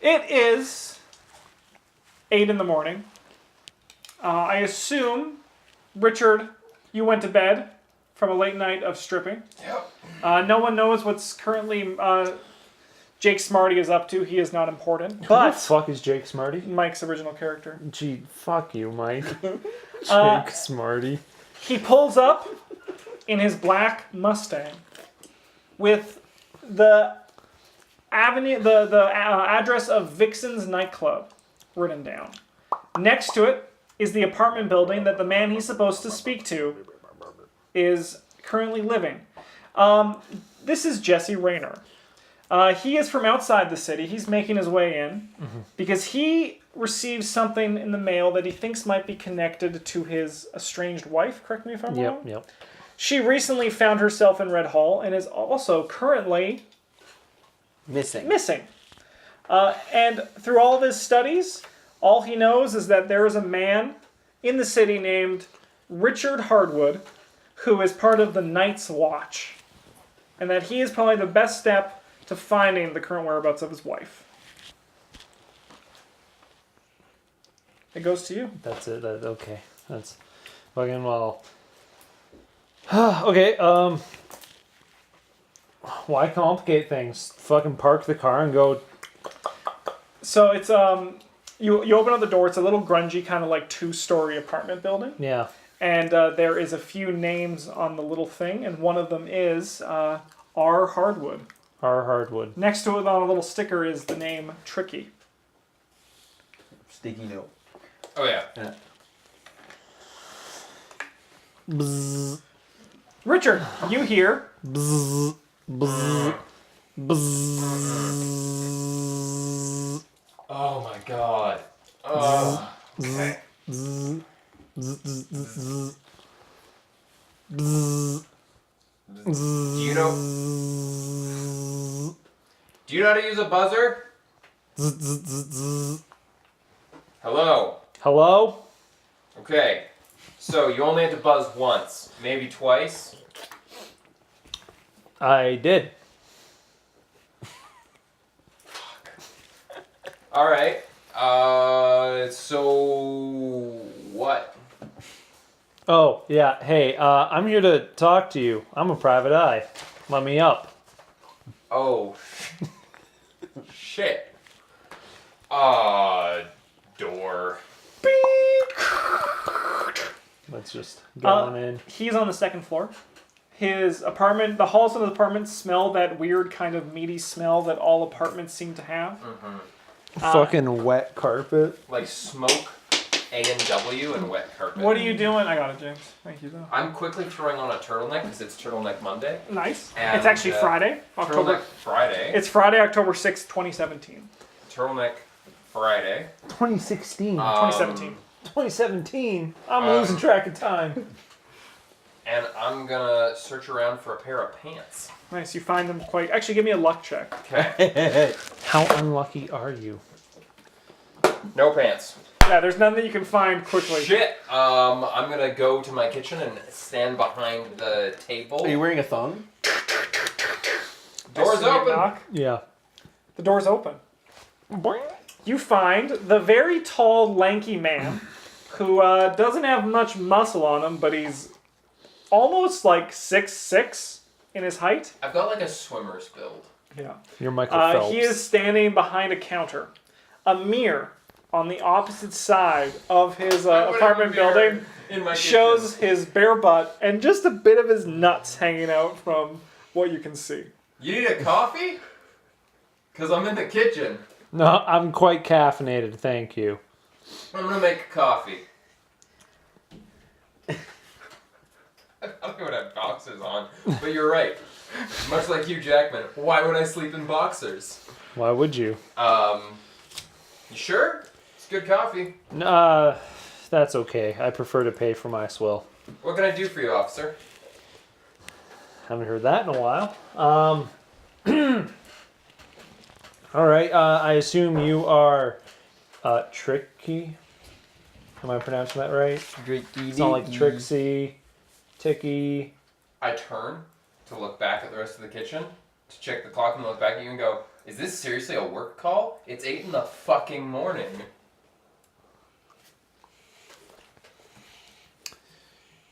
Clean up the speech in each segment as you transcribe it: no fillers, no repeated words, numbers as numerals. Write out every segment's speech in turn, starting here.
It is 8 in the morning. I assume, Richard, you went to bed from a late night of stripping. Yep. No one knows what's currently Jake Smarty is up to. He is not important. But Who the fuck is Jake Smarty? Mike's original character. Gee, fuck you, Mike. Jake Smarty. He pulls up in his black Mustang with the address of Vixen's nightclub written down. Next to it is the apartment building that the man he's supposed to speak to is currently living. This is Jesse Rayner. He is from outside the city. He's making his way in because he received something in the mail that he thinks might be connected to his estranged wife. Correct me if I'm wrong? Yep. She recently found herself in Red Hall and is also currently Missing. And through all of his studies, all he knows is that there is a man in the city named Richard Hardwood who is part of the Night's Watch. And that he is probably the best step to finding the current whereabouts of his wife. It goes to you. That's it. Okay. That's fucking well. Okay, why complicate things? Fucking park the car and go. So it's you open up the door. It's a little grungy kind of like 2-story apartment building. Yeah. And there is a few names on the little thing, and one of them is R. Hardwood. R. Hardwood. Next to it on a little sticker is the name Tricky. Sticky note. Oh, yeah. Bzz, Richard, you hear bzz, bzz, bzz. Oh, my God. Oh, okay. Bzz, bzz, bzz, bzz, bzz, Do you know how to use a buzzer? bzz, bzz, bzz. Hello? Hello? Okay. So, you only have to buzz once. Maybe twice. I did. Alright. So... What? Oh, yeah. Hey, I'm here to talk to you. I'm a private eye. Let me up. Oh. Shit. Door. Let's just go on in. he's on the second floor. His apartment, the halls of his apartment smell that weird kind of meaty smell that all apartments seem to have. Fucking wet carpet. Like smoke, A&W, and wet carpet. What are you doing? I got it, James. Thank you, though. I'm quickly throwing on a turtleneck because it's Turtleneck Monday. Nice. And, it's actually Friday, October. Turtleneck Friday. It's Friday, October 6th, 2017. Turtleneck Friday. 2016. 2017. 2017. I'm losing track of time. And I'm gonna search around for a pair of pants. Nice. You find them quite. Actually, give me a luck check. Okay. How unlucky are you? No pants. Yeah, there's none that you can find quickly. Shit. I'm gonna go to my kitchen and stand behind the table. Are you wearing a thong? Doors I see you open. knock. Yeah. The door's open. You find the very tall, lanky man who doesn't have much muscle on him, but he's almost like 6'6" in his height. I've got like a swimmer's build. Yeah. You're Michael Phelps. He is standing behind a counter. A mirror on the opposite side of his apartment building in my shows his bare butt and just a bit of his nuts hanging out from what you can see. You need a coffee? Because I'm in the kitchen. No, I'm quite caffeinated, thank you. I'm gonna make a coffee. I thought I would have boxers on, but you're right. Much like you, Jackman. Why would I sleep in boxers? Why would you? You sure? It's good coffee. That's okay. I prefer to pay for my swill. What can I do for you, officer? Haven't heard that in a while. All right. I assume you are Tricky. Am I pronouncing that right? It's not like Trixie, Ticky. I turn to look back at the rest of the kitchen, to check the clock and look back at you and go, Is this seriously a work call? It's 8 in the fucking morning.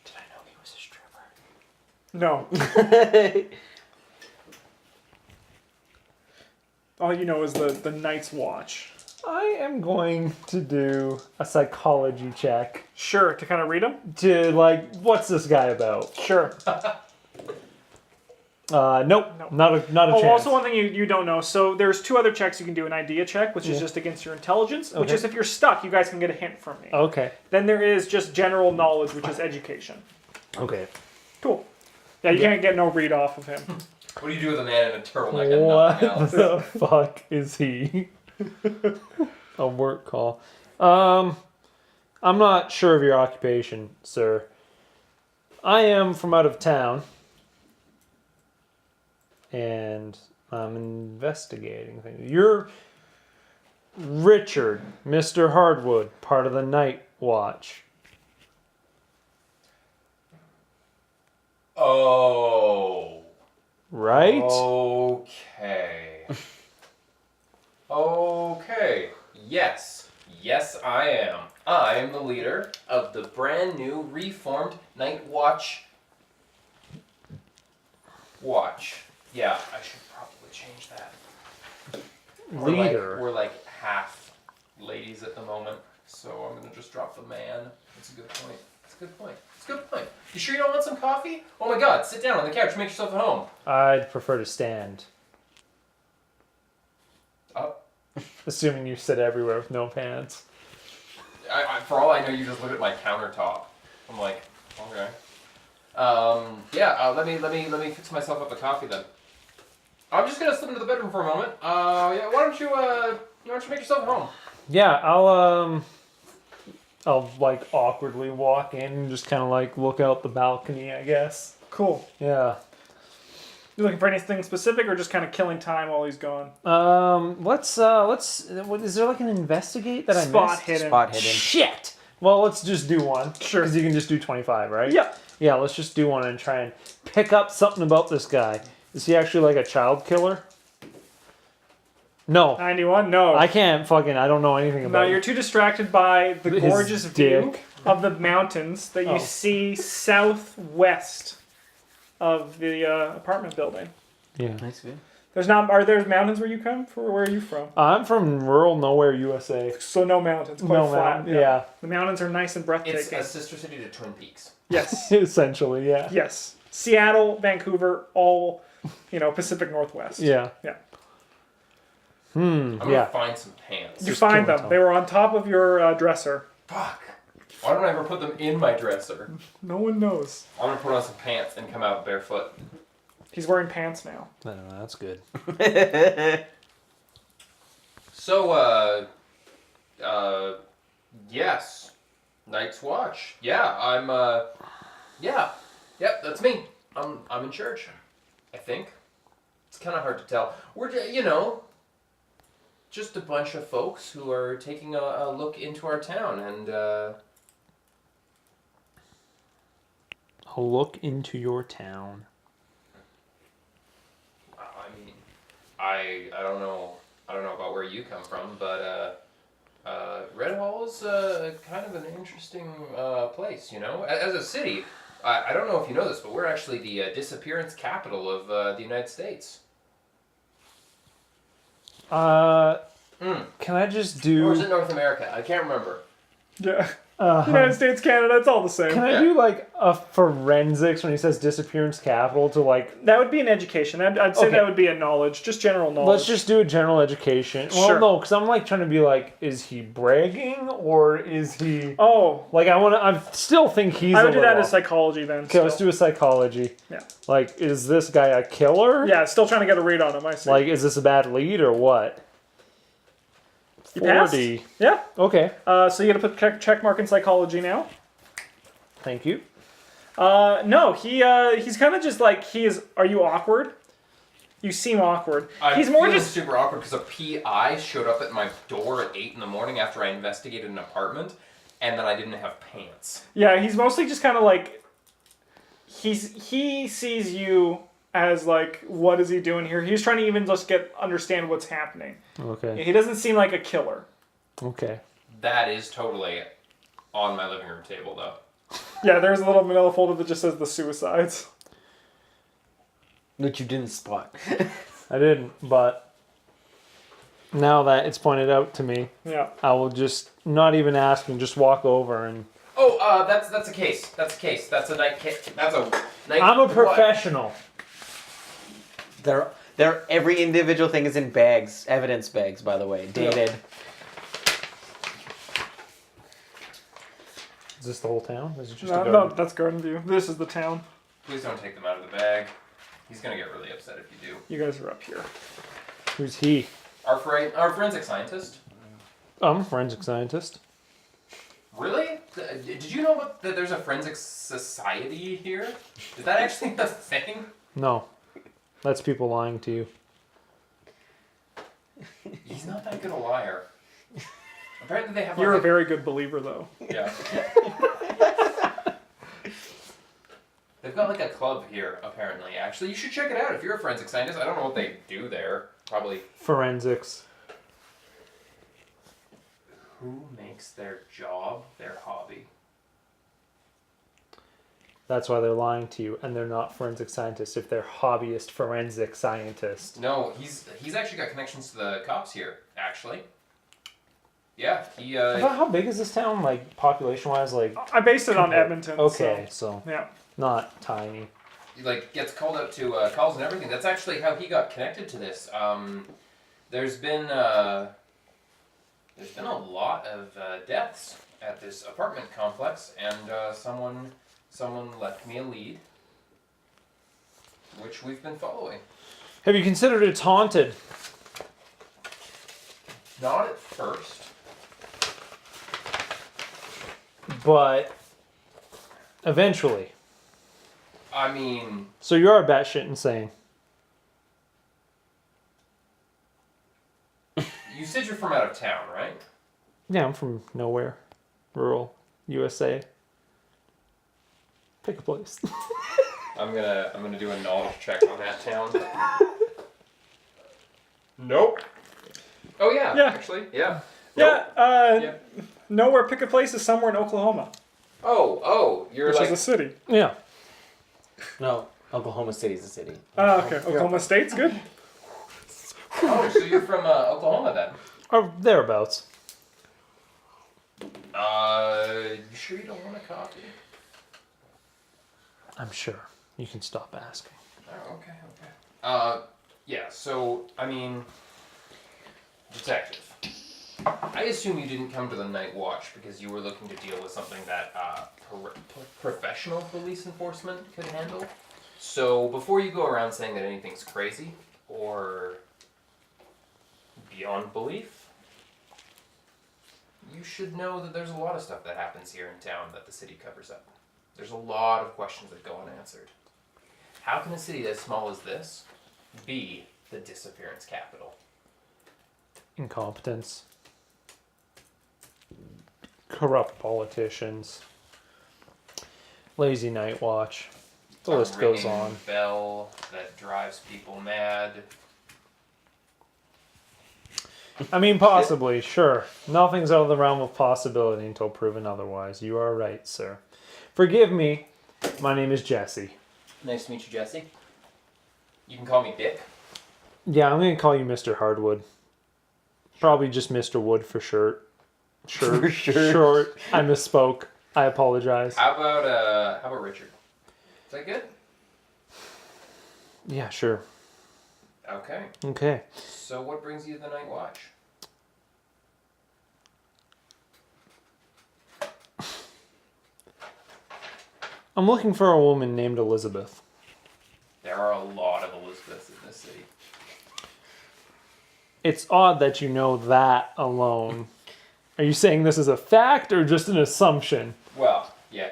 Did I know he was a stripper? No. All you know is the Night's Watch. I am going to do a psychology check Sure, to kind of read them? to, like, what's this guy about? Sure. Nope, No. not a chance. Also one thing you don't know. So there's 2 other checks you can do. An idea check, which is just against your intelligence, which Okay. is if you're stuck, you guys can get a hint from me. Okay. Then there is just general knowledge, which is education. Okay. Cool. Yeah, you can't get no read off of him. What do you do with a man in a turtleneck and What nothing else? the fuck is he? A work call. I'm not sure of your occupation, sir. I am from out of town. And I'm investigating things. You're Richard, Mr. Hardwood, part of the Night Watch. Oh. Right? Okay. Okay. Yes. Yes, I am. I am the leader of the brand new reformed Night Watch. Yeah, I should probably change that. Leader. We're like half ladies at the moment, so I'm gonna just drop the man. That's a good point. That's a good point. It's a good point. You sure you don't want some coffee? Oh my god, sit down on the couch, make yourself at home. I'd prefer to stand. Oh. Assuming you sit everywhere with no pants. For all I know, you just look at my countertop. I'm like, okay. Let me fix myself up a coffee then. I'm just gonna slip into the bedroom for a moment. Yeah, why don't you make yourself at home? Yeah, I'll like awkwardly walk in and just kind of like look out the balcony, I guess. Cool. Yeah. You looking for anything specific, or just kind of killing time while he's gone? Let's what is there like an investigate that I Spot missed? hidden. Spot hidden. Shit. Well, let's just do one. Sure. Because you can just do 25, right? Yeah. Yeah, let's just do one and try and pick up something about this guy. Is he actually like a child killer? No. 91? No. I don't know anything about No, you're too distracted by the His gorgeous view dick. of the mountains that you Oh. see southwest of the apartment building. Yeah. That's good. Are there mountains where you come from? Where are you from? I'm from rural nowhere, USA. So no mountains, quite No flat. mountain. Yeah. The mountains are nice and breathtaking. It's a sister city to Twin Peaks. Yes. Essentially, yeah. Yes. Seattle, Vancouver, all, Pacific Northwest. Yeah. Yeah. I'm gonna Yeah. find some pants. You Just find killing them. time. They were on top of your dresser. Fuck. Why don't I ever put them in my dresser? No one knows. I'm gonna put on some pants and come out barefoot. He's wearing pants now. I don't know, that's good. So, yes. Night's Watch. Yeah, I'm, Yep, that's me. I'm in charge. I think. It's kind of hard to tell. We're, just a bunch of folks who are taking a look into our town and, A look into your town. I mean, I don't know about where you come from, but Red Hall is kind of an interesting place, As a city, I don't know if you know this, but we're actually the disappearance capital of the United States. Can I just do... Or is it North America? I can't remember. Yeah. United States, Canada, it's all the same. Can I do like a forensics when he says disappearance capital to like... That would be an education. I'd say Okay. that would be a knowledge, just general knowledge. Let's just do a general education. Well, Sure. no, because I'm like trying to be like, is he bragging or is he... Oh, Like I still think he's I would do that little as psychology then. Okay, let's still. do a psychology. Yeah. Like, is this guy a killer? Yeah, still trying to get a read on him, I see. Like, is this a bad lead or what? You passed? 40. Yeah. Okay. So you gotta put check mark in psychology now. Thank you. No, he's kind of just like Are you awkward? You seem awkward. He's more just super awkward because a PI showed up at my door at 8 in the morning after I investigated an apartment, and then I didn't have pants. Yeah. He's mostly just kind of like he sees you as like, what is he doing here? He's trying to even just understand what's happening. Okay. He doesn't seem like a killer. Okay. That is totally on my living room table, though. Yeah, there's a little manila folder that just says the suicides. Which you didn't spot. I didn't, but now that it's pointed out to me, Yeah. I will just not even ask and just walk over and. Oh, that's a case. That's a case. That's a night case. That's a night. I'm a what? professional. They're every individual thing is in bags, evidence bags, by the way, dated. Is this the whole town? Is it just a No, garden? that's Garden View. This is the town. Please don't take them out of the bag. He's gonna get really upset if you do. You guys are up here. Who's he? Our forensic scientist. I'm a forensic scientist. Really? Did you know that there's a forensic society here? Is that actually a thing? No. That's people lying to you. He's not that good a liar. Apparently they have. You're like a very good believer, though. Yeah. They've got like a club here, apparently. Actually, you should check it out if you're a forensic scientist. I don't know what they do there. Probably. Forensics. Who makes their job their hobby? That's why they're lying to you, and they're not forensic scientists if they're hobbyist forensic scientists. No, he's actually got connections to the cops here, actually. Yeah, he How big is this town, like, population-wise? Like, I based it on Edmonton. okay, so Yeah. not tiny. he like gets called out to calls and everything. That's actually how he got connected to this. There's been a lot of deaths at this apartment complex, and someone left me a lead, which we've been following. Have you considered it's haunted? Not at first. But eventually. I mean, So you are batshit insane. you said you're from out of town, right? Yeah, I'm from nowhere. Rural USA. Pick a place. I'm gonna do a knowledge check on that town. Nope. Oh yeah. Yeah. Actually, yeah. Yeah, Yeah. nowhere pick a place is somewhere in Oklahoma, Oh, you're which like is a city. Yeah. No, Oklahoma City's a city. Oh, okay. Oklahoma State's good. oh, so you're from Oklahoma then? Or thereabouts. You sure you don't want a coffee? I'm sure. You can stop asking. Oh, okay. Yeah. So I mean, detective. I assume you didn't come to the night watch because you were looking to deal with something that professional police enforcement could handle. So before you go around saying that anything's crazy or beyond belief, you should know that there's a lot of stuff that happens here in town that the city covers up. There's a lot of questions that go unanswered. How can a city as small as this be the disappearance capital? Incompetence. Corrupt politicians. Lazy night watch. The A list goes ringing on. bell that drives people mad. I mean, possibly, sure. Nothing's out of the realm of possibility until proven otherwise. You are right, sir. Forgive me. My name is Jesse. Nice to meet you, Jesse. You can call me Dick. Yeah, I'm going to call you Mr. Hardwood. Probably just Mr. Wood for short. For sure. Short. I misspoke. I apologize. How about Richard? Is that good? Yeah, sure. Okay. Okay. So what brings you to the night watch? I'm looking for a woman named Elizabeth. There are a lot of Elizabeths in this city. It's odd that you know that alone. Are you saying this is a fact or just an assumption? Well, yeah.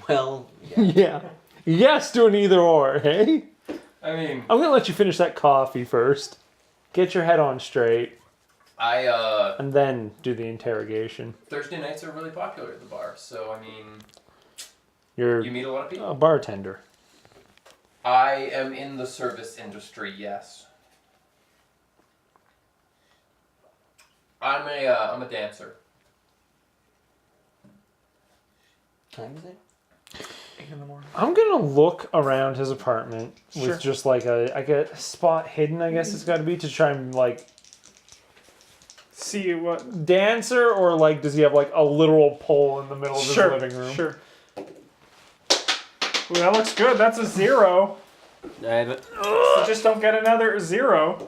Well, Yeah. Yes to an either or, hey? I mean, I'm gonna let you finish that coffee first. Get your head on straight, and then do the interrogation. Thursday nights are really popular at the bar, so I mean, You're you meet a lot of people. a bartender. I am in the service industry, yes. I'm a dancer. Time is it? 8 in the morning. I'm gonna look around his apartment Sure. with just like a spot hidden, I guess it's got to be, to try and like See what? dancer, or like does he have like a literal pole in the middle of his Sure. living room? Sure. Ooh, that looks good. That's a 0. So just don't get another 0.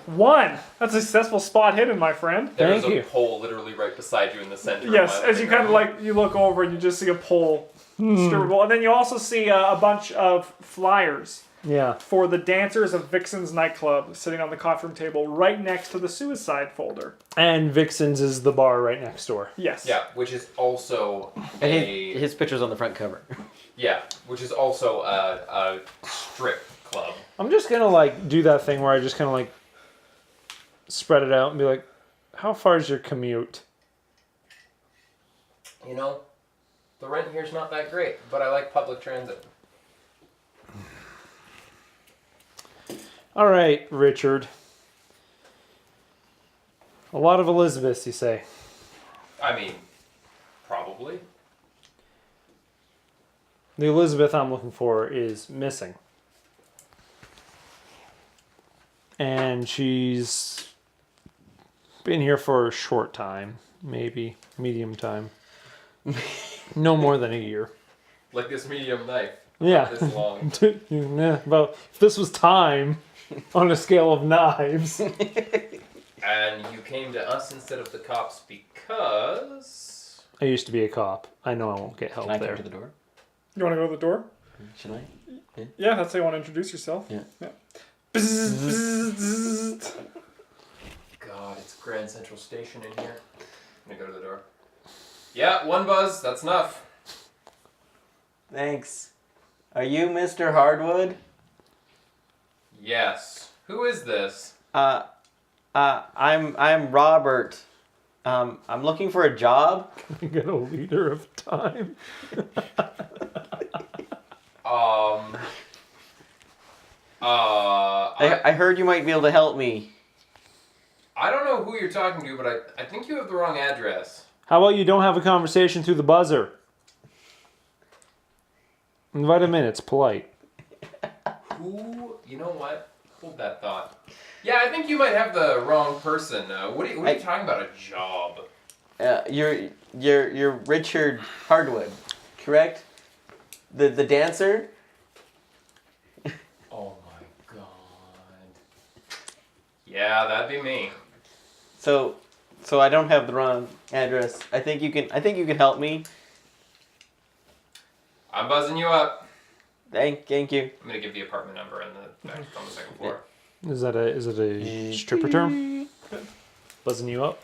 1. That's a successful spot hidden, my friend. There's Thank a you. pole literally right beside you in the center. Yes, of my as you living kind of room. like, you look over and you just see a pole. Stirable. And then you also see a bunch of flyers Yeah. for the Dancers of Vixen's nightclub sitting on the coffee room table right next to the suicide folder. And Vixen's is the bar right next door. Yes. Yeah, which is also And a his picture's on the front cover. which is also a strip club. I'm just gonna like do that thing where I just kind of like spread it out and be like, how far is your commute? You know, the rent here's not that great, but I like public transit. All right, Richard. A lot of Elizabeths, you say? I mean, probably. The Elizabeth I'm looking for is missing. And she's been here for a short time, maybe medium time. No more than a year. Like this medium knife. Yeah. This long. Yeah, well, if this was time on a scale of knives. And you came to us instead of the cops because... I used to be a cop. I know I won't get help Can I there. come to the door? You want to go to the door? Should I? Yeah, that's how you want to introduce yourself. Yeah. Bzzz, bzzz, bzzz. God, it's Grand Central Station in here. I'm gonna go to the door. Yeah, 1 buzz, that's enough. Thanks. Are you Mr. Hardwood? Yes. Who is this? I'm Robert. I'm looking for a job. I get a liter of time. I heard you might be able to help me. I don't know who you're talking to, but I think you have the wrong address. How about you don't have a conversation through the buzzer? Invite him in, it's polite. Who? You know what? Hold that thought. Yeah, I think you might have the wrong person. What are you talking about? A job? You're Richard Hardwood, correct? The dancer? Oh my god. Yeah, that'd be me. So I don't have the wrong address. I think you can help me. I'm buzzing you up. Thank you. I'm gonna give the apartment number on the back on the second floor. Is it a stripper term? Buzzing you up?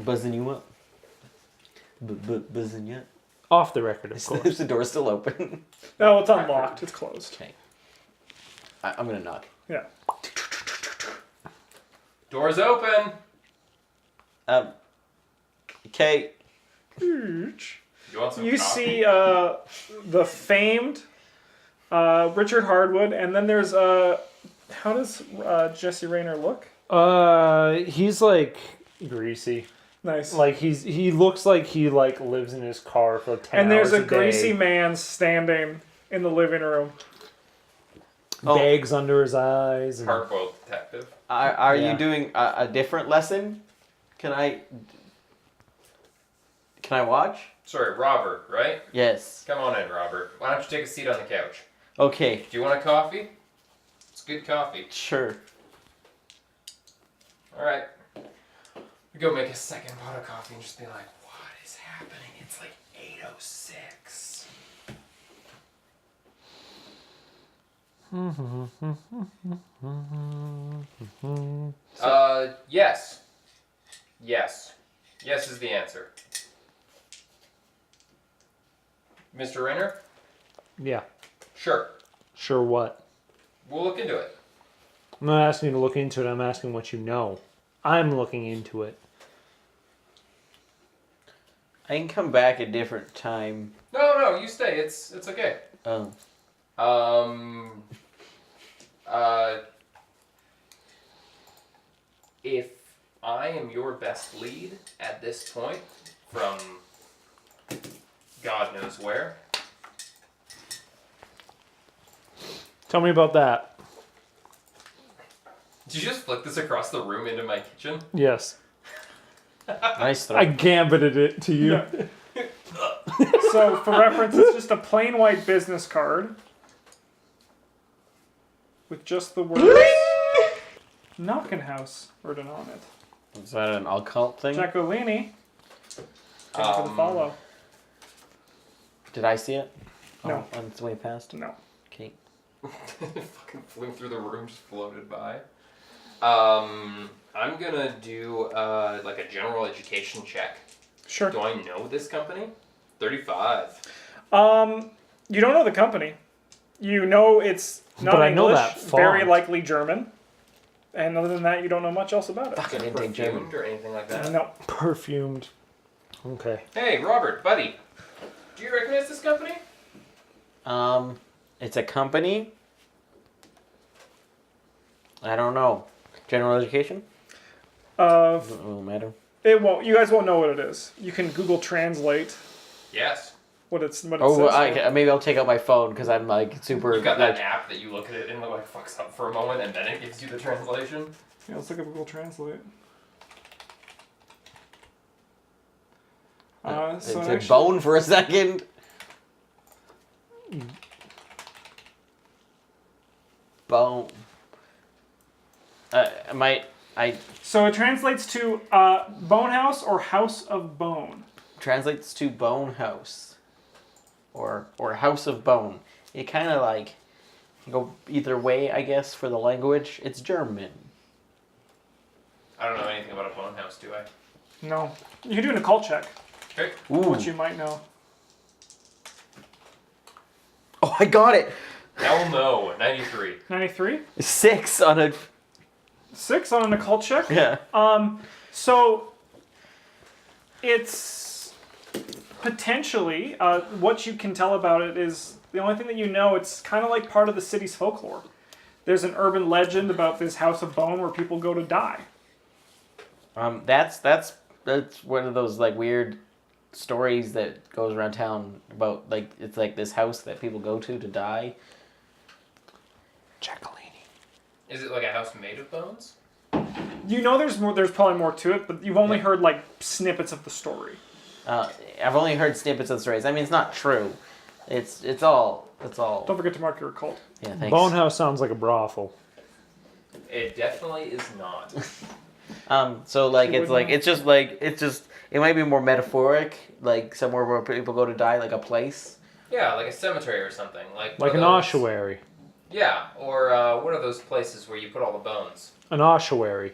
Buzzing you up. Buzzing you up. Off the record, of Is course. the door still open? No, it's unlocked. It's closed. Okay. I'm gonna knock. Yeah. Door's open. Okay. Huge. You want some You coffee? see the famed Richard Hardwood, and then there's how does Jesse Rayner look? He's like greasy. Nice. Like he looks like he like lives in his car for 10 and there's hours a day. greasy man standing in the living room. Oh. Bags under his eyes. And Hard-boiled detective. Are Yeah. you doing a different lesson? Can I watch? Sorry, Robert, right? Yes. Come on in, Robert. Why don't you take a seat on the couch? Okay. Do you want a coffee? It's good coffee. Sure. Alright. We go make a second pot of coffee and just be like, what is happening? It's like 8:06. Yes. Yes. Yes is the answer. Mr. Rayner? yeah. Sure. Sure what? We'll look into it. I'm not asking you to look into it. I'm asking what you know. I'm looking into it. I can come back a different time. No, you stay. It's okay. Oh. If I am your best lead at this point, from God knows where, Tell me about that. did you just flick this across the room into my kitchen? Yes. Nice throw. I gambited it to you. So, for reference, it's just a plain white business card with just the words Knockin' House written on it. Is that an occult thing? Giacolini. Thank you for the follow. Did I see it? No. On its way past? No. Okay. Fucking flew through the room, just floated by. I'm gonna do like a general education check. Sure. Do I know this company? 35. You don't know the company. You know it's not But I English, know that very font. likely German. And other than that, you don't know much else about it. Fuck, I didn't take German. Perfumed or anything like that? No. Perfumed. Okay. Hey, Robert, buddy. Do you recognize this company? It's a company. I don't know. General education? Doesn't matter. It won't. You guys won't know what it is. You can Google Translate Yes. what it says. Maybe I'll take out my phone because I'm like super. You've got that app that you look at it and it like fucks up for a moment and then it gives you the translation. Yeah, let's look up Google Translate. It So said actually, bone for a second. Bone. I so it translates to Bone House or House of Bone. translates to bone house, or house of bone. It kind of like go either way, I guess, for the language. It's German. I don't know anything about a bone house, do I? No. You can do an occult check, Okay. Ooh. which you might know. Oh, I got it. Hell no. 93. 93? 6 on a 6 on an occult check? yeah. So it's potentially what you can tell about it is the only thing that you know. It's kind of like part of the city's folklore. There's an urban legend about this House of Bone where people go to die. That's one of those like weird stories that goes around town about like it's like this house that people go to die. Giacolini. Is it like a house made of bones? You know there's more. There's probably more to it, but you've only heard like snippets of the story. I've only heard snippets of stories. I mean, it's not true. It's all. Don't forget to mark your occult. Yeah, thanks. Bonehouse sounds like a brothel. It definitely is not. So like You it's wouldn't like it might be more metaphoric, like somewhere where people go to die, like a place. Yeah, like a cemetery or something. Like Like one an of those- ossuary. Yeah, or what are those places where you put all the bones? An ossuary.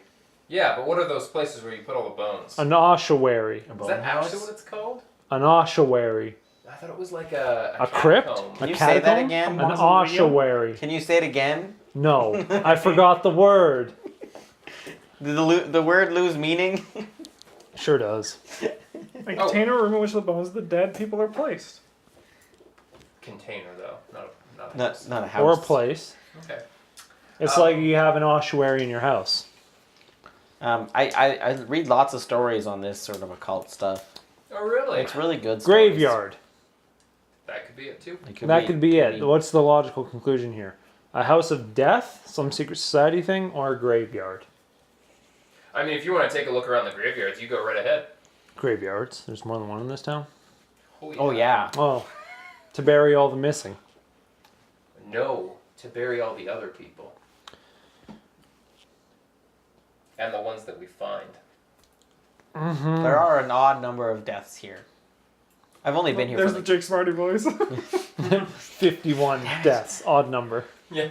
Yeah, but what are those places where you put all the bones? An ossuary. Is that actually what it's called? An ossuary. I thought it was like a A crypt? catacomb. Can A you say that catacomb? again? An Mausoleum? ossuary. Can you say it again? No, I forgot the word. Did the word lose meaning? Sure does. A container or room in which the bones of the dead people are placed. Container though, not a Not a house. Or a place. Okay. It's like you have an ossuary in your house. I read lots of stories on this sort of occult stuff. Oh really? It's really good. Stories. Graveyard. That could be it too. It That could be it. What's the logical conclusion here? A house of death, some secret society thing, or a graveyard? I mean, if you want to take a look around the graveyards, you go right ahead. Graveyards. There's more than one in this town. Oh yeah. Oh, to bury all the missing. No, to bury all the other people. And the ones that we find. Mm-hmm. There are an odd number of deaths here. I've only been here There's for the Jake Smarty voice. 51 deaths. Odd number. Yeah.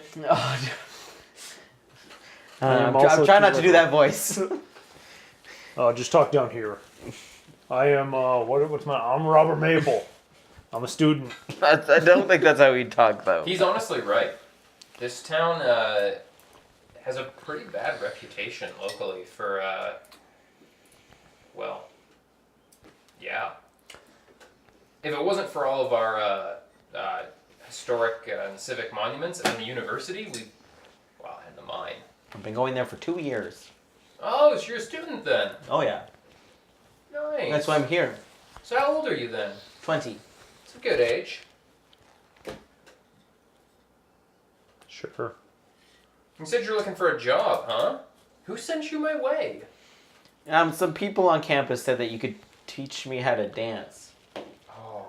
I'm also trying not to too do that voice. Just talk down here. I am, what's my, I'm Robert Maple. I'm a student. I don't think that's how we talk though. He's honestly right. This town has a pretty bad reputation locally for, well, yeah. If it wasn't for all of our historic and civic monuments, and the university, and the mine. I've been going there for 2 years. Oh, so you're a student then? Oh yeah. Nice. That's why I'm here. So how old are you then? 20. It's a good age. Sure. You said you're looking for a job, huh? Who sent you my way? Some people on campus said that you could teach me how to dance. Oh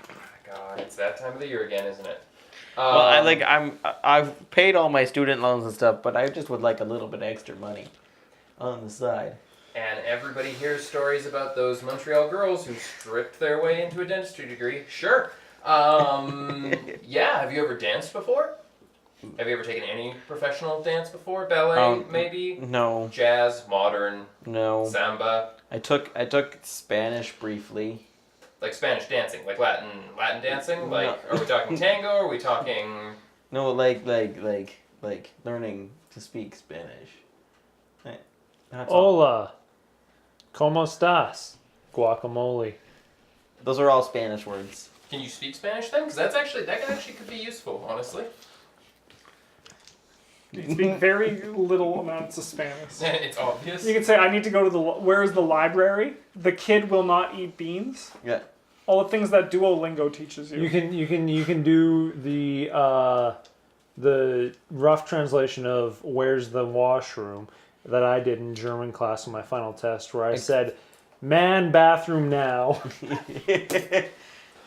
my God, it's that time of the year again, isn't it? Well, I've paid all my student loans and stuff, but I just would like a little bit extra money on the side. And everybody hears stories about those Montreal girls who stripped their way into a dentistry degree. Sure. Yeah, have you ever danced before? Have you ever taken any professional dance before? Ballet, maybe? No. Jazz, modern, No. samba? I took Spanish briefly. Like Spanish dancing, like Latin dancing? Like, No. are we talking tango? Are we talking... No, like learning to speak Spanish. That's all. Hola. ¿Cómo estás? Guacamole. Those are all Spanish words. Can you speak Spanish then? Because that actually could be useful, honestly. You speak very little amounts of Spanish. It's obvious. You can say, I need to go to where's the library? The kid will not eat beans. Yeah. All the things that Duolingo teaches you. You can do the rough translation of "Where's the washroom" that I did in German class on my final test, where I said, "Man bathroom now."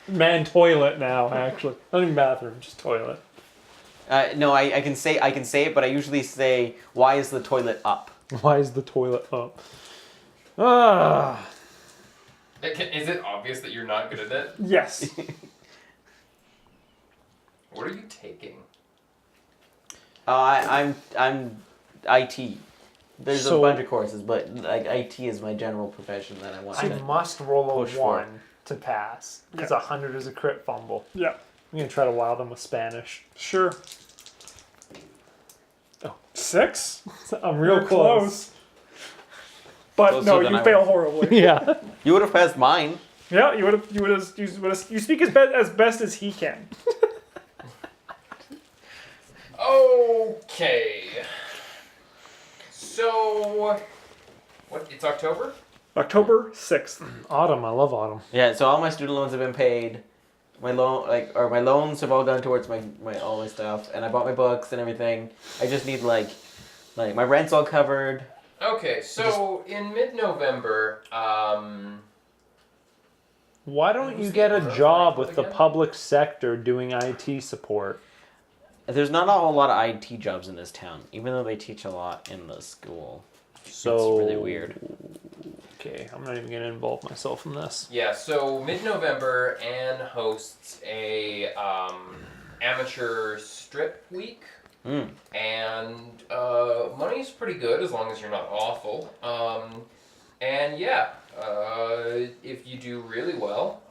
Man toilet now. Actually, not even bathroom, just toilet. No, I can say it, but I usually say, "Why is the toilet up?" Why is the toilet up? Ah. Is it obvious that you're not good at it? Yes. What are you taking? I'm IT. There's a So- bunch of courses, but like IT is my general profession that I want I to must roll a push for. 1 to pass because Yeah. 100 is a crit fumble. Yeah. I'm gonna try to wow them with Spanish. Sure. Oh. 6? I'm real You're close. But Closer no, than you I fail was. horribly. Yeah. You would have passed mine. Yeah, you speak as best as he can. Okay. So, what? It's October? October 6th. Autumn. I love autumn. Yeah, so all my student loans have been paid. My loans have all gone towards my all my stuff, and I bought my books and everything. I just need like my rent's all covered. Okay, so in mid-November, Why don't Who's you the get a owner of job Hardwood with the again? public sector doing IT support? There's not a whole lot of IT jobs in this town, even though they teach a lot in the school. So It's really weird. Okay, I'm not even gonna involve myself in this. yeah, so mid-November, Anne hosts a amateur strip week. Mm. And money's pretty good as long as you're not awful. And yeah, if you do really well,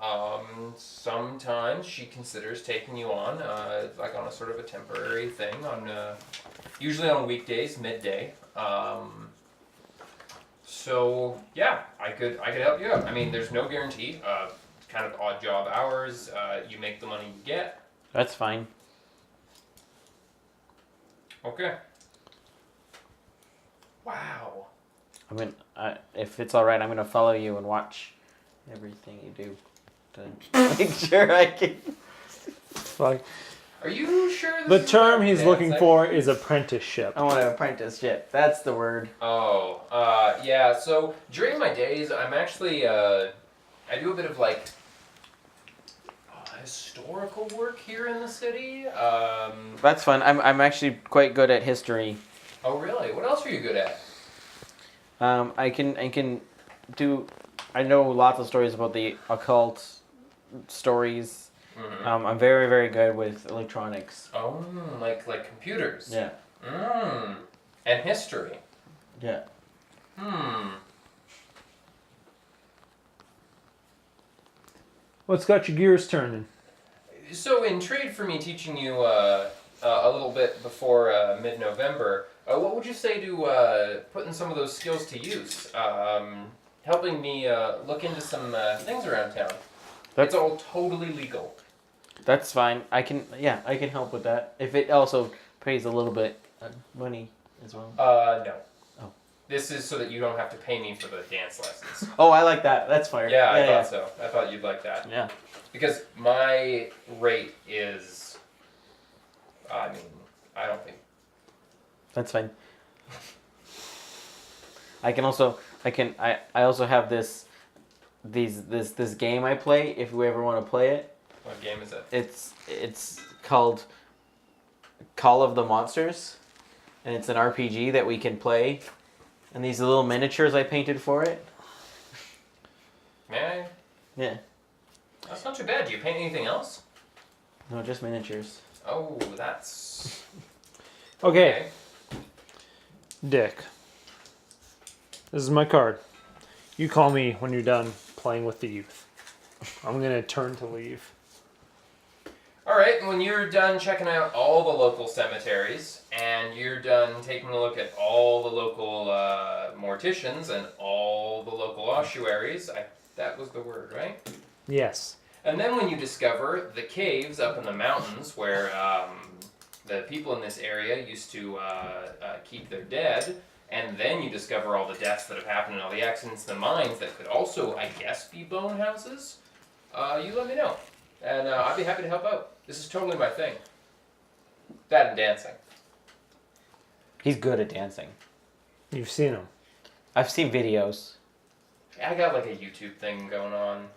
sometimes she considers taking you on, like on a sort of a temporary thing, on usually on weekdays, midday. So yeah, I could help you out. I mean, there's no guarantee. Kind of odd job hours. You make the money you get. That's fine. Okay. Wow. I mean, if it's all right, I'm gonna follow you and watch everything you do to make sure I can. Like, Are you sure this the is term about he's looking dancing? for is apprenticeship. I want an apprenticeship. That's the word. Oh, yeah. So during my days, I'm actually I do a bit of like historical work here in the city. That's fun. I'm actually quite good at history. Oh really? What else are you good at? I can do. I know lots of stories about the occult stories. Mm-hmm. I'm very very good with electronics. Oh, like computers. Yeah. And history. Yeah. What's got your gears turning? So in trade for me teaching you a little bit before mid-November, what would you say to putting some of those skills to use? Helping me look into some things around town. It's all totally legal. That's fine. I can help with that. If it also pays a little bit money as well. No. Oh. This is so that you don't have to pay me for the dance lessons. Oh, I like that. That's fire. Yeah, I thought so. I thought you'd like that. Yeah. Because my rate is, I mean, I don't think. That's fine. I also have this game I play if we ever want to play it. What game is it? It's called Call of the Monsters, and it's an RPG that we can play. And these little miniatures I painted for it. Man, Yeah. that's not too bad. Do you paint anything else? No, just miniatures. Oh, that's Okay, Dick. This is my card. You call me when you're done playing with the youth. I'm gonna turn to leave. All right, when you're done checking out all the local cemeteries, and you're done taking a look at all the local morticians and all the local ossuaries, that was the word, right? Yes. And then when you discover the caves up in the mountains where the people in this area used to keep their dead, and then you discover all the deaths that have happened and all the accidents in the mines that could also, I guess, be bone houses, you let me know. And I'd be happy to help out. This is totally my thing. That and dancing. He's good at dancing. You've seen him. I've seen videos. I got like a YouTube thing going on.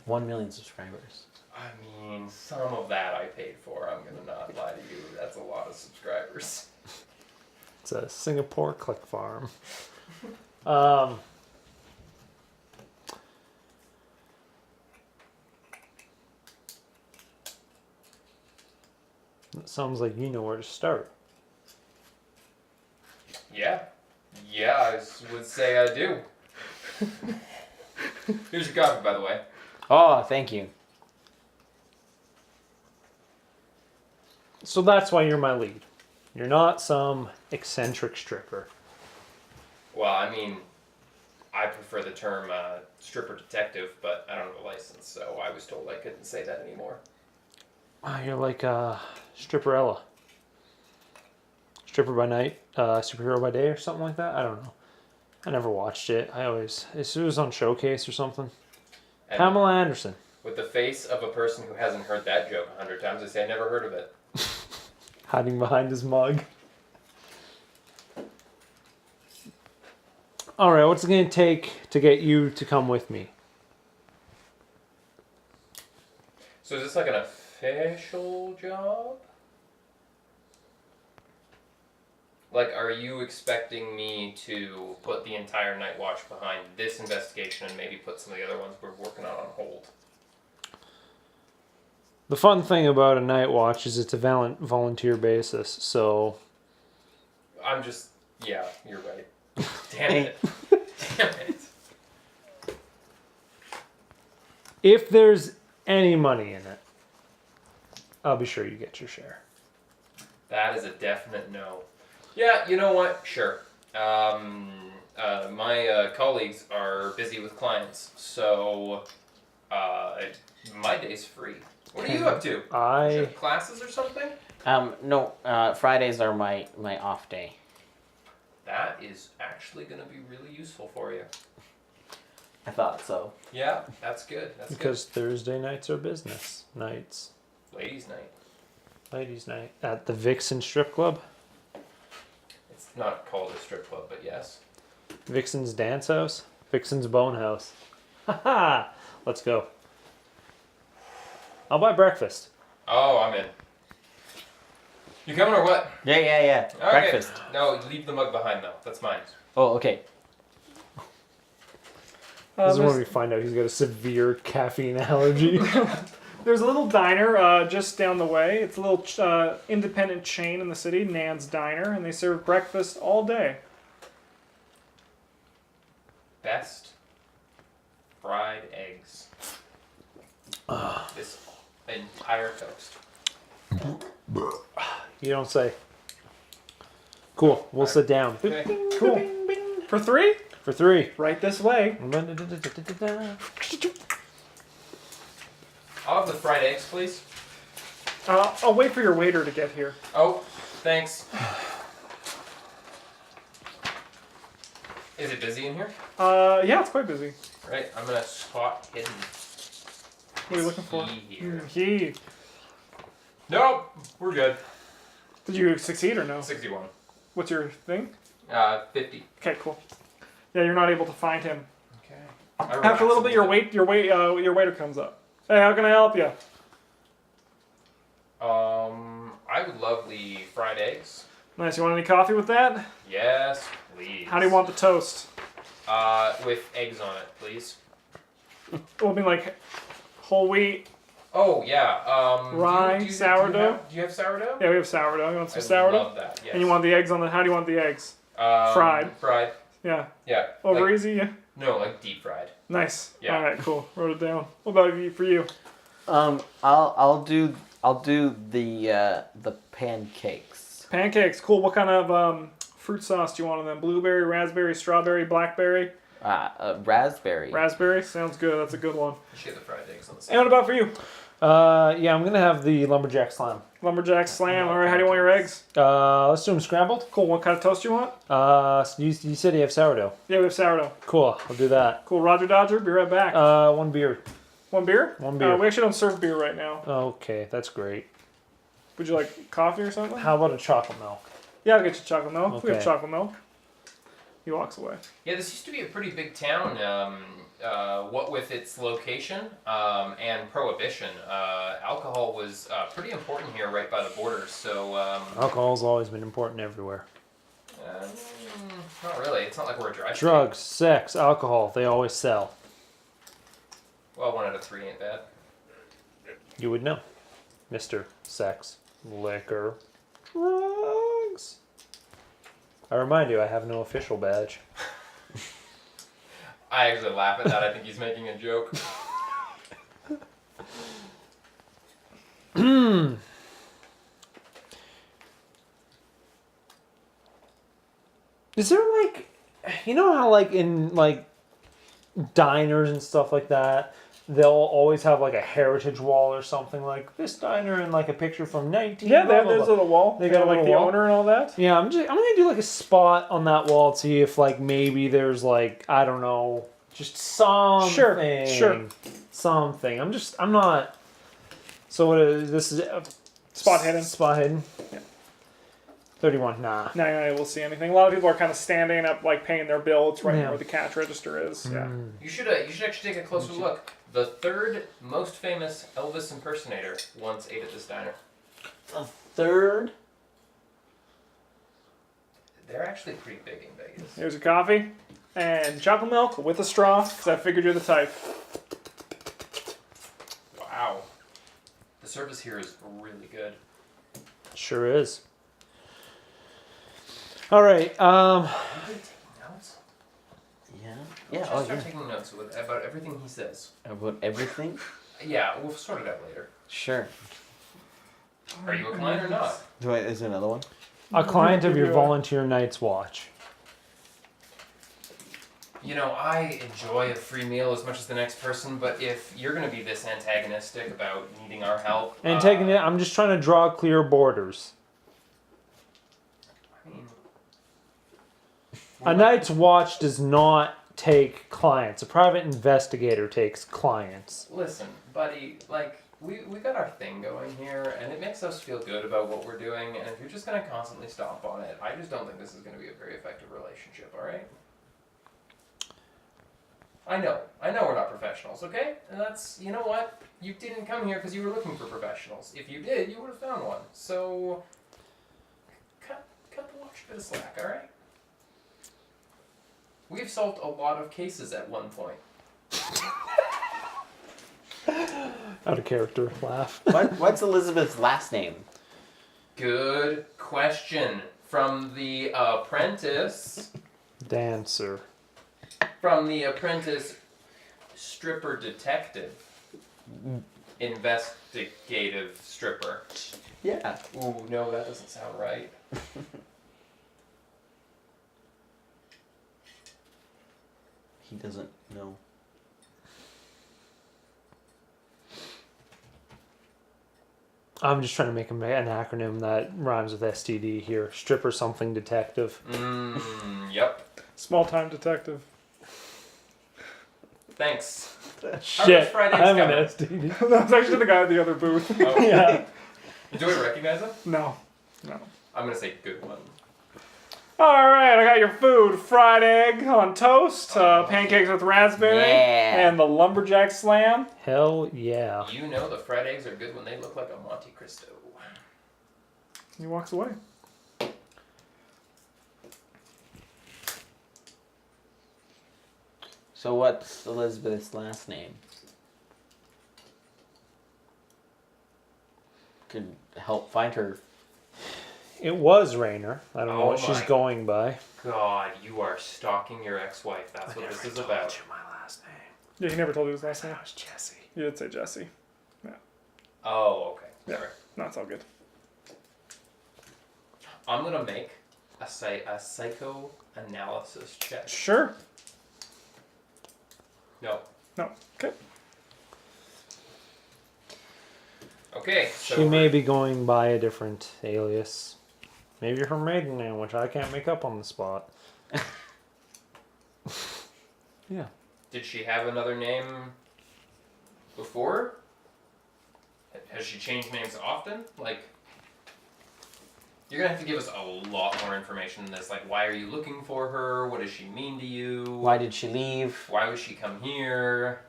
1 million subscribers. I mean, some of that I paid for. I'm gonna not lie to you. That's a lot of subscribers. It's a Singapore click farm. It sounds like you know where to start. Yeah. Yeah, I would say I do. Here's your coffee, by the way. Oh, thank you. So that's why you're my lead. You're not some eccentric stripper. Well, I mean, I prefer the term stripper detective, but I don't have a license, so I was told I couldn't say that anymore. You're like Stripperella. Stripper by night, superhero by day, or something like that. I don't know. I never watched it. It was on Showcase or something. And Pamela Anderson. with the face of a person who hasn't heard that joke 100 times, I say I never heard of it. Hiding behind his mug. Alright, what's it going to take to get you to come with me? So is this like an official job? Like, are you expecting me to put the entire night watch behind this investigation and maybe put some of the other ones we're working on hold? The fun thing about a night watch is it's a volunteer basis, so... I'm just... Yeah, you're right. Damn it. Damn it. If there's any money in it, I'll be sure you get your share. That is a definite no. Yeah, you know what? Sure. My colleagues are busy with clients, so my day's free. What are you up to? You have classes or something? No, Fridays are my off day. That is actually going to be really useful for you. I thought so. Yeah, that's good. That's Because Thursday nights are business nights. good. Ladies' night. Ladies' night at the Vixen Strip Club. It's not called a strip club, but yes. Vixen's Dance House. Vixen's Bone House. Haha! Let's go. I'll buy breakfast. Oh, I'm in. You coming or what? Yeah. Okay. Breakfast. No, leave the mug behind though. That's mine. Oh, okay. This is when we find out he's got a severe caffeine allergy. There's a little diner just down the way. It's a little independent chain in the city, Nan's Diner, and they serve breakfast all day. Best fried eggs. This entire coast. You don't say. Cool. We'll sit down. Okay. Cool. For 3? For 3. Right this way. I'll have the fried eggs, please. I'll wait for your waiter to get here. Oh, thanks. Is it busy in here? Yeah, it's quite busy. Right, I'm gonna spot hidden. What are you looking for? Here. He. Nope, we're good. Did you succeed or no? 61. What's your thing? 50. Okay, cool. Yeah, you're not able to find him. Okay. After a little bit, your waiter comes up. Hey, how can I help you? I would love the fried eggs. Nice. You want any coffee with that? Yes, please. How do you want the toast? With eggs on it, please. Well, I mean, like whole wheat. Oh yeah. Rye, sourdough. Do you have sourdough? Yeah, we have sourdough. You want some I sourdough? love that. Yes. And you want the eggs on the? How do you want the eggs? Fried. Fried. Yeah. Yeah. Over like, easy. Yeah. No, like deep fried. Nice. Yeah. All right. Cool. Wrote it down. What about you? For you? I'll do the pancakes. Pancakes. Cool. What kind of fruit sauce do you want on them? Blueberry, raspberry, strawberry, blackberry. Raspberry. Raspberry. Sounds good. That's a good one. You should have the fried eggs on the And side. what about for you? Yeah, I'm gonna have the lumberjack slam. Lumberjack slam. All right. How do you want your eggs? Let's do them scrambled. Cool. What kind of toast do you want? So you said you have sourdough. Yeah, we have sourdough. Cool, I'll do that. Cool. Roger Dodger. Be right back. One beer. One beer? One beer. We actually don't serve beer right now. Okay, that's great. Would you like coffee or something? How about a chocolate milk? Yeah, I'll get you chocolate milk. We have Okay. chocolate milk. He walks away. Yeah, this used to be a pretty big town. What with its location and prohibition, alcohol was pretty important here, right by the border. So. Alcohol's always been important everywhere. Not really. It's not like we're a dry state. Drugs, sex, alcohol, they always sell. Well, 1 out of 3 ain't bad. You would know. Mr. Sex, liquor, drugs. I remind you, I have no official badge. I actually laugh at that. I think he's making a joke. Is there like, you know how like in like diners and stuff like that, they'll always have like a heritage wall or something like this diner and like a picture from 19. Yeah, blah, blah, there's a blah. little wall. They got a like little the wall? owner and all that. Yeah, I'm gonna do like a spot on that wall to see if like maybe there's like, I don't know, just something. Sure. Something. I'm not. So what is this? Is Spot hidden. Spot hidden. Yeah. 31. Nah. Now you're not able to see anything. A lot of people are kind of standing up, like paying their bill. It's right Yeah. where the cash register is. Yeah. You should actually take a closer look. The third most famous Elvis impersonator once ate at this diner. The third. They're actually pretty big in Vegas. Here's your coffee and chocolate milk with a straw, because I figured you're the type. Wow. The service here is really good. Sure is. All right. You really taking notes? Yeah. Yeah. Yeah. Just start taking notes about everything he says. About everything. Yeah, we'll sort it out later. Sure. Are you a client or not? Is there another one? A client of your Yeah. volunteer night's watch. You know, I enjoy a free meal as much as the next person, but if you're going to be this antagonistic about needing our help... And taking it, I'm just trying to draw clear borders. I mean... A night's watch does not take clients. A private investigator takes clients. Listen, buddy, like, we got our thing going here, and it makes us feel good about what we're doing, and if you're just going to constantly stomp on it, I just don't think this is going to be a very effective relationship, alright? I know we're not professionals, okay? And that's, you know what? You didn't come here because you were looking for professionals. If you did, you would have found one. So, cut the watch a bit of slack, alright? We've solved a lot of cases at one point. Out of character, laugh. What's Elizabeth's last name? Good question. From The Apprentice. Dancer. From The Apprentice, stripper detective. Investigative stripper. Yeah. Ooh, no, that doesn't sound right. He doesn't know. I'm just trying to make an acronym that rhymes with STD here. Stripper something detective. Yep. Small-time detective. Thanks. Shit, Friday's I'm an coming? STD. That was actually the guy at the other booth. Oh. Yeah. Do I recognize him? No. I'm gonna say good one. All right, I got your food. Fried egg on toast, pancakes with raspberry, Yeah. and the lumberjack slam. Hell yeah. You know the fried eggs are good when they look like a Monte Cristo. He walks away. So what's Elizabeth's last name? Could help find her. It was Rainer. I don't know Oh what she's my going by. God, you are stalking your ex-wife. That's what this is about. you my last name. Yeah, he never told you his last name. That was Jesse. You did say Jesse. Oh, okay. Yeah. Sorry. No, it's all good. I'm gonna make a psychoanalysis check. Sure. No. No. Okay. Okay. So She may be going by a different alias. Maybe her maiden name, which I can't make up on the spot. Yeah. Did she have another name before? Has she changed names often? Like, you're gonna have to give us a lot more information than this. Like, why are you looking for her? What does she mean to you? Why did she leave? Why would she come here?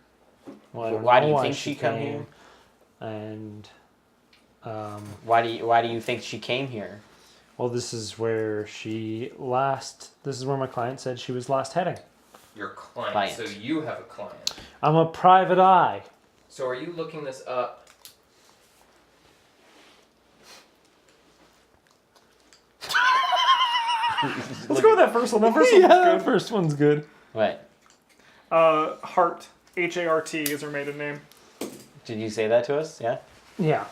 Well, I don't Why know do you think she come came. here? And Why do you think she came here? well, this is where this is where my client said she was last heading. Your client. Client. So you have a client. I'm a private eye. So are you looking this up? Let's go with that first one. That first Yeah, one's the good. first one's good. What? Hart. Hart is her maiden name. Did you say that to us? Yeah. Yeah.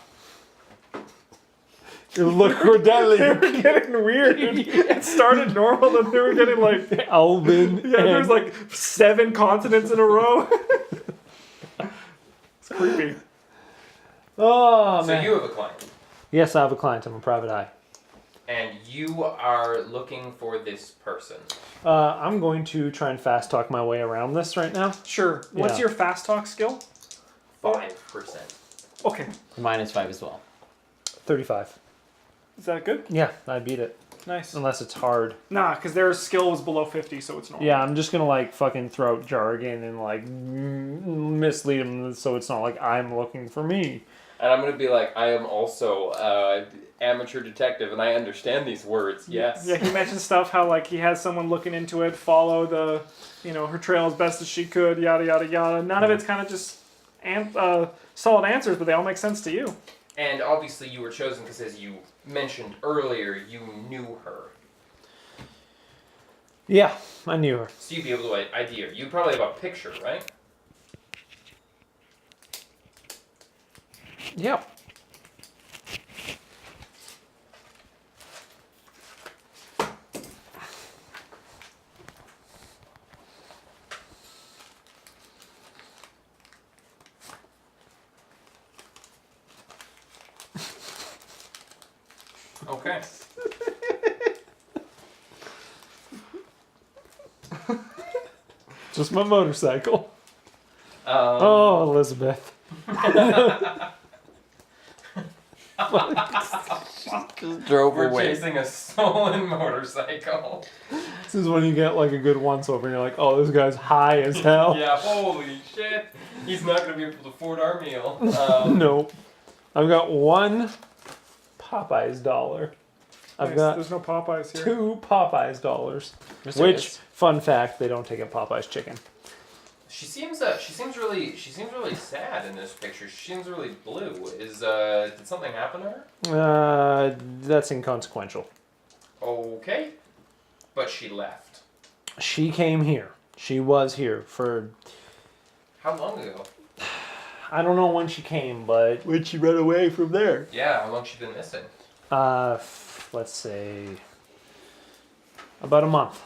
Look, we're They deadly. were getting weird. It started normal, then they were getting like, Alvin. yeah, there's like 7 consonants in a row. It's creepy. Oh So man. you have a client. Yes, I have a client. I'm a private eye. And you are looking for this person. I'm going to try and fast talk my way around this right now. Sure. What's Yeah. your fast talk skill? 5%. Okay. -5 as well. 35. Is that good? Yeah, I beat it. Nice. Unless it's hard. Nah, because their skill was below 50, so it's normal. Yeah, I'm just gonna like fucking throw out jargon and like mislead them so it's not like I'm looking for me. And I'm going to be like, I am also amateur detective and I understand these words. Yes. Yeah, he mentioned stuff how like he has someone looking into it, follow the, her trail as best as she could, yada yada yada. None of it's kind of just solid answers, but they all make sense to you. And obviously you were chosen because, as you mentioned earlier, you knew her. Yeah, I knew her. So you'd be able to ID her. You probably have a picture, right? Yep. Okay. Just my motorcycle. Um, Oh, Elizabeth. Just drove We're away. chasing a stolen motorcycle. This is when you get like a good once over and you're like, oh, this guy's high as hell. Yeah, holy shit. He's not going to be able to afford our meal. Nope. I've got one Popeyes dollar. I've Nice. got There's no Popeyes here. 2 Popeyes dollars. Yes, there Which, is. fun fact, they don't take a Popeyes chicken. She seems really sad in this picture. She seems really blue. Did something happen to her? That's inconsequential. Okay. But she left. She came here. She was here for, How long ago? I don't know when she came, but when she ran away from there. Yeah, how long she been missing? Let's say about a month.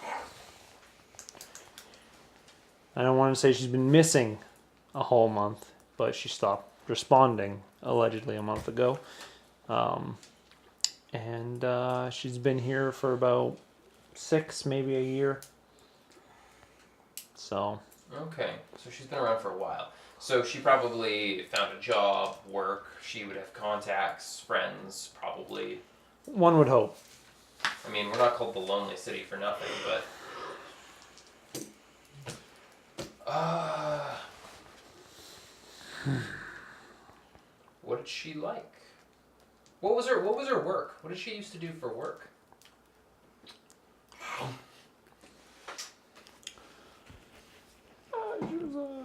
I don't want to say she's been missing a whole month, but she stopped responding allegedly a month ago. And she's been here for about 6, maybe a year. So. Okay, so she's been around for a while. So she probably found a job, work. She would have contacts, friends, probably. One would hope. I mean, we're not called the Lonely City for nothing, but. What did she like? What was her work? What did she used to do for work?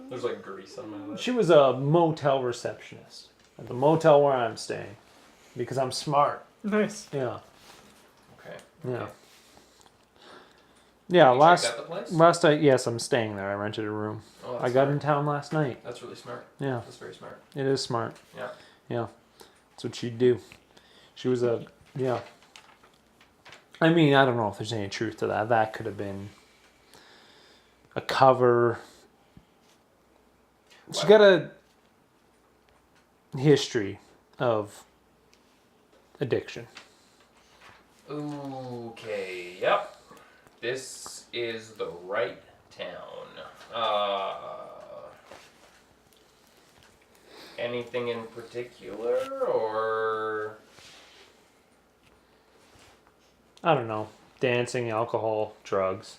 There's like grease on my lip. She was a motel receptionist at the motel where I'm staying, because I'm smart. Nice. Yeah. Okay. Yeah. Yeah. You Last checked out the place? night, yes, I'm staying there. I rented a room. Oh, that's I got smart. in town last night. That's really smart. Yeah, That's very smart. it is smart. Yeah. Yeah, that's what she'd do. She was yeah. I mean, I don't know if there's any truth to that. That could have been a cover. She's got a history of addiction. Okay, yep. This is the right town. Anything in particular, or... I don't know. Dancing, alcohol, drugs.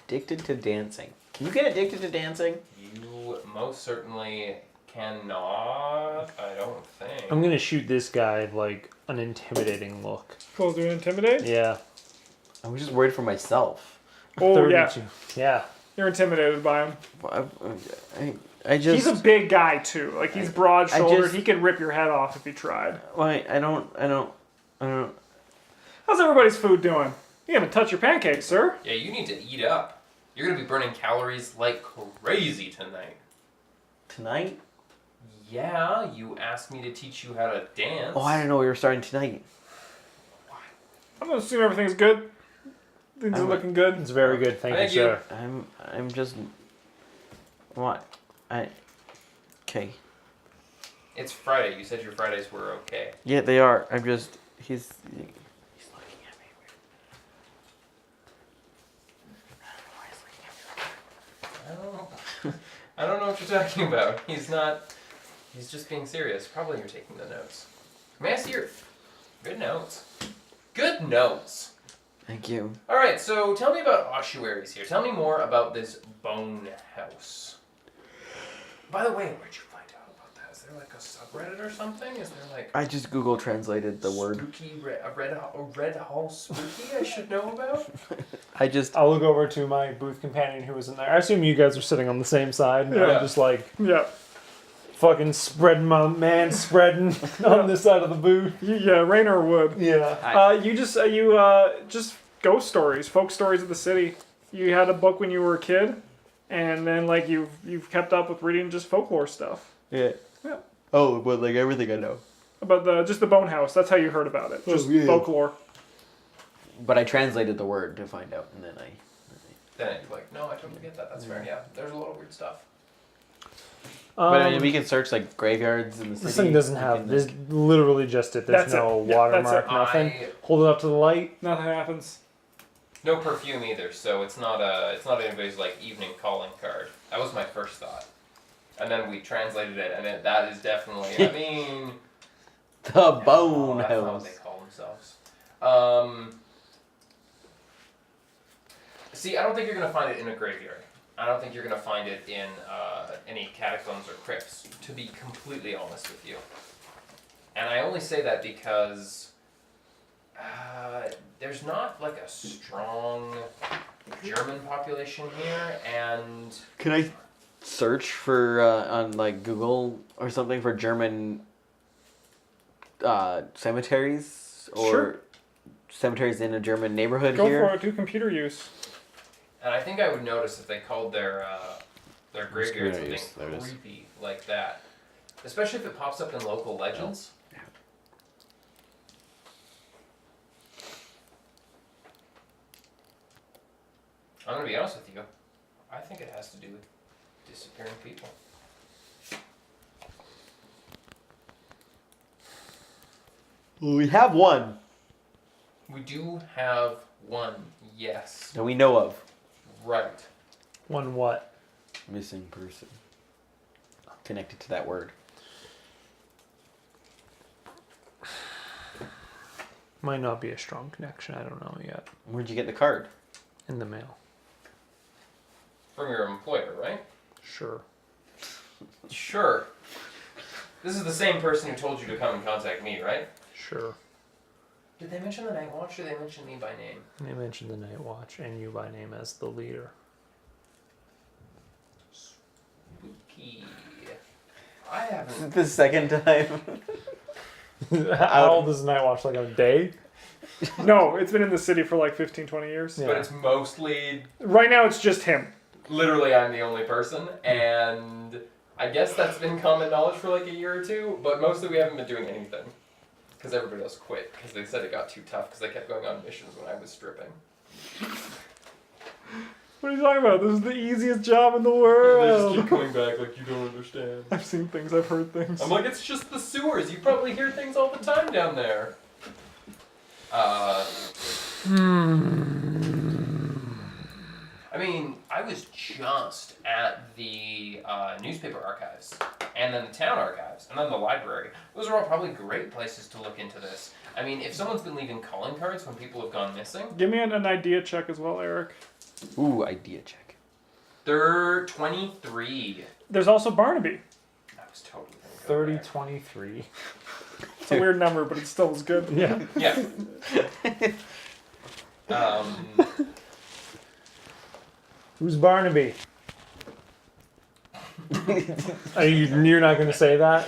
Addicted to dancing. Can you get addicted to dancing? You most certainly cannot, I don't think. I'm gonna shoot this guy like an intimidating look. Cool, doing intimidate? Yeah. I was just worried for myself. Oh, yeah. 32. Yeah. You're intimidated by him. I just. He's a big guy, too. Like, he's broad-shouldered. just- He could rip your head off if he tried. Why? I don't. How's everybody's food doing? You haven't touched your pancakes, sir. Yeah, you need to eat up. You're gonna be burning calories like crazy tonight. Tonight? Yeah, you asked me to teach you how to dance. Oh, I didn't know we were starting tonight. I'm gonna assume everything's good. Things are looking good. It's very good. Thank Thank you, you. sir. I'm just. What? Okay. It's Friday. You said your Fridays were okay. Yeah, they are. I'm just. He's looking at me weird. I don't know. I don't know what you're talking about. He's not. He's just being serious. Probably you're taking the notes. May I see your good notes? Good notes. Thank you. All right. So tell me about ossuaries here. Tell me more about this bone house. By the way, where'd you find out about that? Is there like a subreddit or something? Is there like I just Google translated the word. spooky a red hall spooky I should know about? I just. I'll look over to my booth companion who was in there. I assume you guys are sitting on the same side. And Yeah. I'm just like Yeah. fucking spreading my man spreading on this side of the booth. Yeah, rain or wood. Yeah. You just ghost stories, folk stories of the city. You had a book when you were a kid, and then like you've kept up with reading just folklore stuff Yeah. Yeah. Oh, but like everything I know. about the bone house. That's how you heard about it. Just yeah. folklore. But I translated the word to find out, and then I. Then it's like, no, I totally get that. That's fair. Yeah, there's a lot of weird stuff. But I mean, we can search like graveyards in the city. This thing doesn't We have. can, There's literally just it. There's That's no it. Yeah, watermark, that's nothing. I- Hold it up to the light. Nothing happens. No perfume either, so it's not anybody's like evening calling card. That was my first thought, and then we translated it, and that is definitely. I mean, The no, bone that's not what house. they call themselves. See, I don't think you're gonna find it in a graveyard. I don't think you're gonna find it in any catacombs or crypts. To be completely honest with you, and I only say that because. There's not like a strong German population here, and Can I search for on like Google or something for German cemeteries or Sure. cemeteries in a German neighborhood Go here? for it. Do computer use. I think I would notice if they called their graveyard There it is. something There it is. creepy like that, especially if it pops up in local legends. I'm gonna be honest with you. I think it has to do with disappearing people. We have one We do have one. Yes. that we know of. Right. One what? Missing person. Connected to that word. Might not be a strong connection. I don't know yet. Where'd you get the card? In the mail. From your employer, right? Sure. Sure. This is the same person who told you to come and contact me, right? Sure. Did they mention the Night Watch or they mention me by name? They mentioned the Night Watch and you by name as the leader. Spooky. I haven't. The second time. How old is the Night Watch? Like a day? No, it's been in the city for like 15, 20 years. Yeah. But it's mostly. Right now, it's just him. Literally, I'm the only person, and I guess that's been common knowledge for like a year or two, but mostly we haven't been doing anything. Because everybody else quit, because they said it got too tough, because they kept going on missions when I was stripping. What are you talking about? This is the easiest job in the They just world. keep coming back like you don't understand. I've seen things, I've heard things. I'm like, it's just the sewers. You probably hear things all the time down there. I mean, I was just at the newspaper archives, and then the town archives, and then the library. Those are all probably great places to look into this. I mean, if someone's been leaving calling cards when people have gone missing, Give me an idea check as well, Eric. Ooh, idea check. they're 23. There's also Barnaby. I was totally gonna go 30, there. 23. It's a weird number, but it still is good. Yeah. Yeah. Who's Barnaby? You're not going to say that?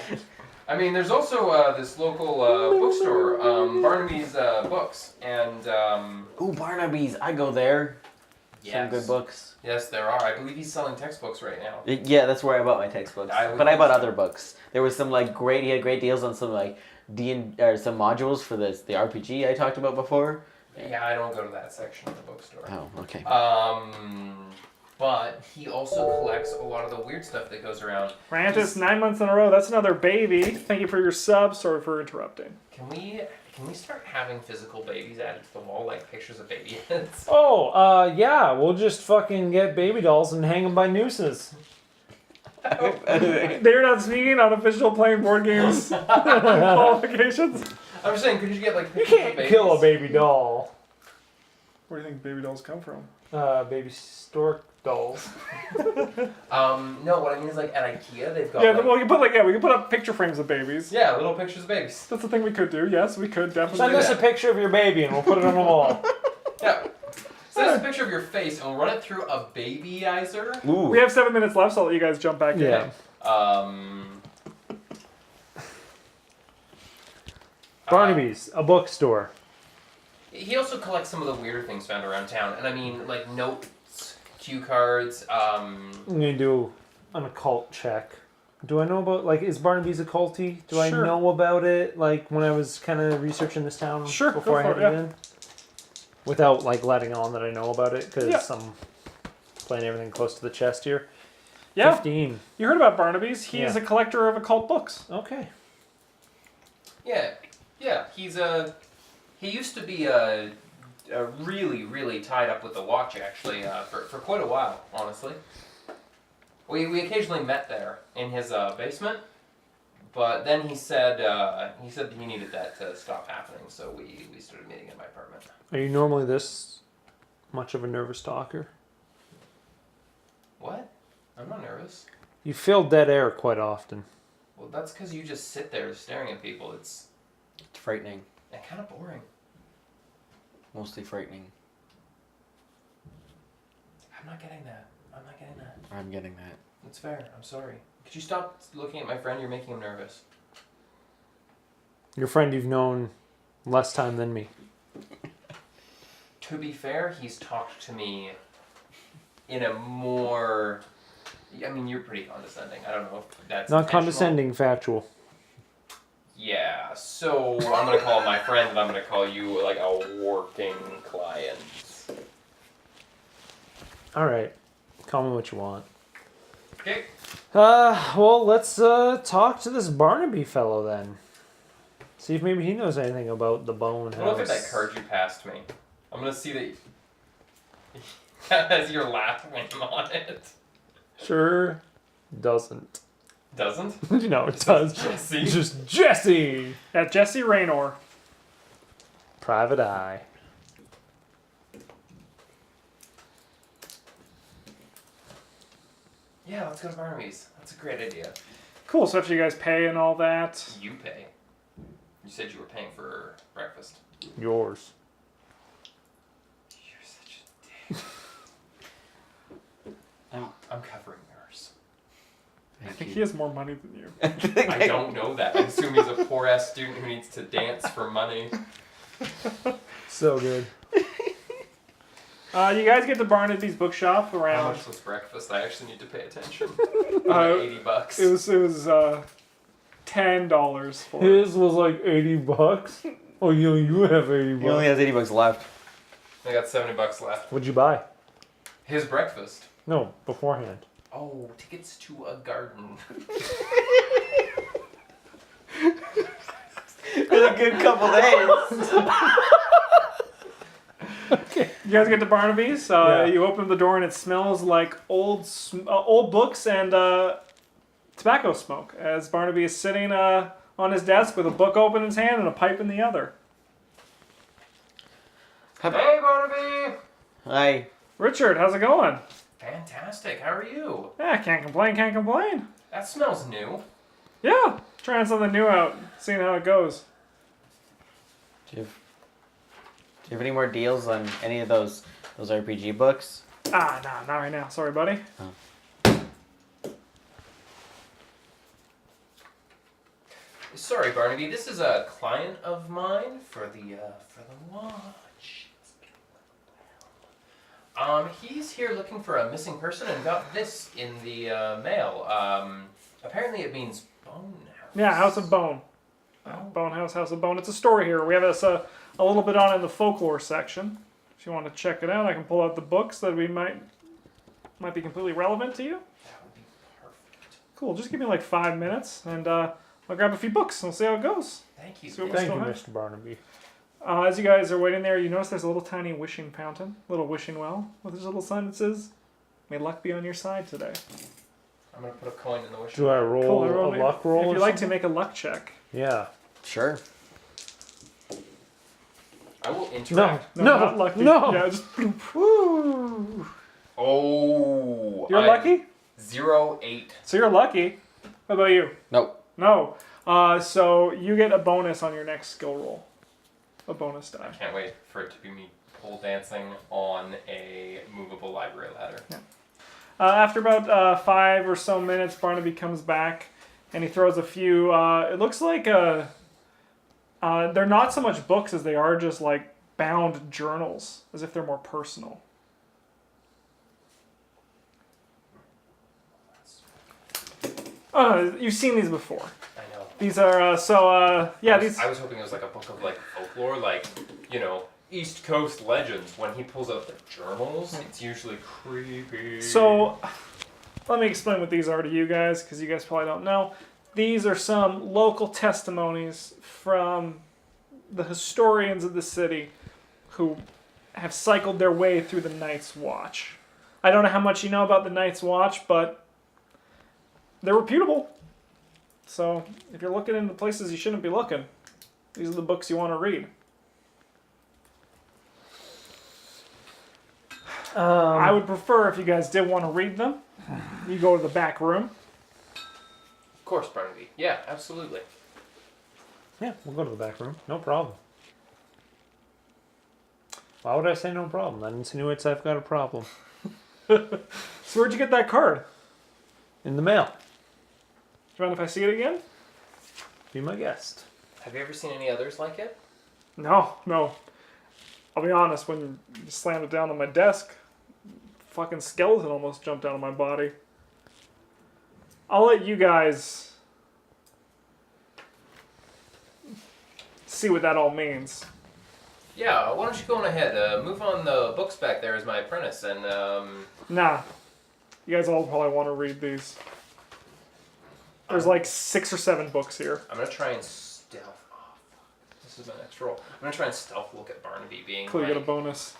I mean, there's also this local bookstore, Barnaby's Books, and Ooh, Barnaby's. I go there. yes. Some good books. Yes, there are. I believe he's selling textbooks right now. Yeah, that's where I bought my textbooks. But I bought other books. There was some like great. He had great deals on some like or some modules for the RPG I talked about before. Yeah, I don't go to that section of the bookstore. Oh, okay. But he also collects a lot of the weird stuff that goes around. Francis, 9 months in a row. That's another baby. Thank you for your sub. Sorry for interrupting. Can we start having physical babies added to the wall, like pictures of baby heads? Oh, yeah. We'll just fucking get baby dolls and hang them by nooses. They're not speaking on official playing board games qualifications. I'm just saying, could you get like You pictures of can't babies? kill a baby doll. Where do you think baby dolls come from? Baby stork dolls. No, what I mean is like at IKEA they've got Yeah, like, well, we can put up picture frames of babies. yeah, little pictures of babies. That's the thing we could do. Yes, we could Send definitely. us a picture of your baby and we'll put it on the wall. Yeah. Send us a picture of your face and we'll run it through a babyizer. Ooh. We have 7 minutes left, so I'll let you guys jump back Yeah. Barnaby's, a bookstore. He also collects some of the weirder things found around town, and I mean like notes, cue cards. I'm gonna do an occult check. Do I know about, like, is Barnaby's occulty? Do I Sure. know about it, like, when I was kind of researching this town Sure, go before I for it, headed yeah. in? Without, like, letting on that I know about it, because Yeah. I'm playing everything close to the chest here. Yeah, 15. you heard about Barnaby's. He is Yeah. a collector of occult books. Okay. Yeah. He used to be really tied up with the watch actually for quite a while, honestly. We occasionally met there in his basement, but then he said he needed that to stop happening, so we started meeting in my apartment. Are you normally this much of a nervous talker? What? I'm not nervous. You feel dead air quite often. Well, that's because you just sit there staring at people. It's It's frightening. kind of boring. Mostly frightening. I'm not getting that. I'm getting that. That's fair. I'm sorry. Could you stop looking at my friend? You're making him nervous. Your friend you've known less time than me. To be fair, he's talked to me in a more... I mean, you're pretty condescending. I don't know if that's Not intentional. condescending, factual. Yeah, so I'm going to call him my friend, and I'm going to call you, like, a working client. Alright. Call me what you want. Okay. Well, let's talk to this Barnaby fellow then. See if maybe he knows anything about the bone house. Look at that card you passed me. I'm gonna see that has your last name on it. Sure doesn't. Doesn't? No, it does. Jesse. It's just Jesse. Yeah, Jesse Raynor. Private Eye. Yeah, let's go to Barnaby's. That's a great idea. Cool. So after you guys pay and all that, You pay. You said you were paying for breakfast. Yours. You're such a dick. I'm covering yours. I think he has more money than you. I don't know that. I assume he's a poor ass student who needs to dance for money. So good. You guys get to Barnaby's bookshop How around. much was breakfast? I actually need to pay attention. Uh, $80. It was $10 for it. His was like $80. Oh, you have $80. He only has $80 left. I got $70 left. What'd you buy? His breakfast. No, beforehand. Oh, tickets to a garden. Been a good couple days. You guys get to Barnaby's. Yeah. You open the door and it smells like old books and tobacco smoke. As Barnaby is sitting on his desk with a book open in his hand and a pipe in the other. Hey, Barnaby! Hi. Richard, how's it going? Fantastic. How are you? Yeah, can't complain, can't complain. That smells new. Yeah, trying something new out, seeing how it goes. Do you have any more deals on any of those RPG books? Nah, not right now. Sorry, buddy. Sorry, Barnaby. This is a client of mine for the watch. He's here looking for a missing person and got this in the mail. Apparently it means bone house. Yeah, House of Bone. Bone House, House of Bone. It's a story here. We have this a little bit on in the folklore section. If you want to check it out, I can pull out the books that we might be completely relevant to you. That would be perfect. Cool. Just give me like 5 minutes, and I'll grab a few books and we'll see how it goes. Thank you. So- Thank you, Still have- Mr. Barnaby. As you guys are waiting there, you notice there's a little tiny wishing fountain, little wishing well, with this little sign that says, "May luck be on your side today." I'm gonna put a coin in the wish. Do I roll Cool. a luck roll? If or you'd like to something? make a luck check. Yeah. Sure. I will interact. No. not lucky. No. Yeah, just. Woo. Oh. You're lucky? 08. So you're lucky. What about you? Nope. No. So you get a bonus on your next skill roll. A bonus die. I can't wait for it to be me pole dancing on a movable library ladder. After about 5 or so minutes, Barnaby comes back and he throws a few. It looks like they're not so much books as they are just like bound journals, as if they're more personal. You've seen these before. I know. These are these. I was hoping it was like a book of like folklore, like, you know, East Coast legends. When he pulls out the journals, it's usually creepy. So, let me explain what these are to you guys, because you guys probably don't know. These are some local testimonies from the historians of the city who have cycled their way through the Night's Watch. I don't know how much you know about the Night's Watch, but they're reputable. So, if you're looking into places you shouldn't be looking, these are the books you want to read. I would prefer, if you guys did want to read them, you go to the back room. Of course, Barnaby. Yeah, absolutely. Yeah, we'll go to the back room. No problem. Why would I say no problem? That insinuates I've got a problem. So where'd you get that card? In the mail. Do you mind if I see it again? Be my guest. Have you ever seen any others like it? No. I'll be honest, when you slammed it down on my desk, fucking skeleton almost jumped out of my body. I'll let you guys see what that all means. Yeah, why don't you go on ahead? Move on the books back there as my apprentice, and Nah. You guys all probably want to read these. There's like 6 or 7 books here. I'm gonna try and stealth off. This is my next roll. I'm gonna try and stealth look at Barnaby, being Cool, you get a like, bonus.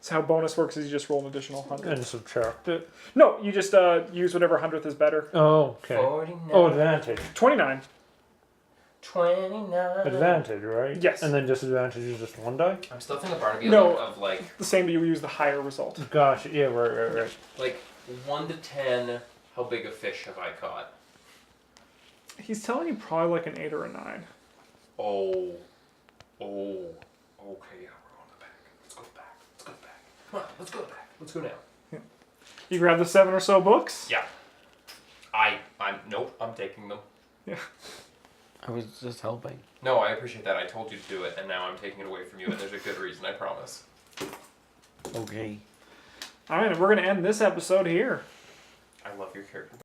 So how bonus works is you just roll an additional 100. And subtract it. No, you just use whatever 100th is better. Oh, okay. 49. Oh, advantage. 29. 29. Advantage, right? Yes. And then disadvantage is just one die? I'm still thinking Barnaby No. of like The same, but you use the higher result. Gosh, yeah, right. like 1 to 10. How big a fish have I caught? He's telling you probably like an 8 or a 9. Oh. Okay, yeah, we're going back. Let's go back. Come on, let's go back. Let's go now. You grab the 7 or so books. Yeah. Nope, I'm taking them. Yeah. I was just helping. No, I appreciate that. I told you to do it, and now I'm taking it away from you, and there's a good reason, I promise. Okay. All right, and we're gonna end this episode here. I love your character.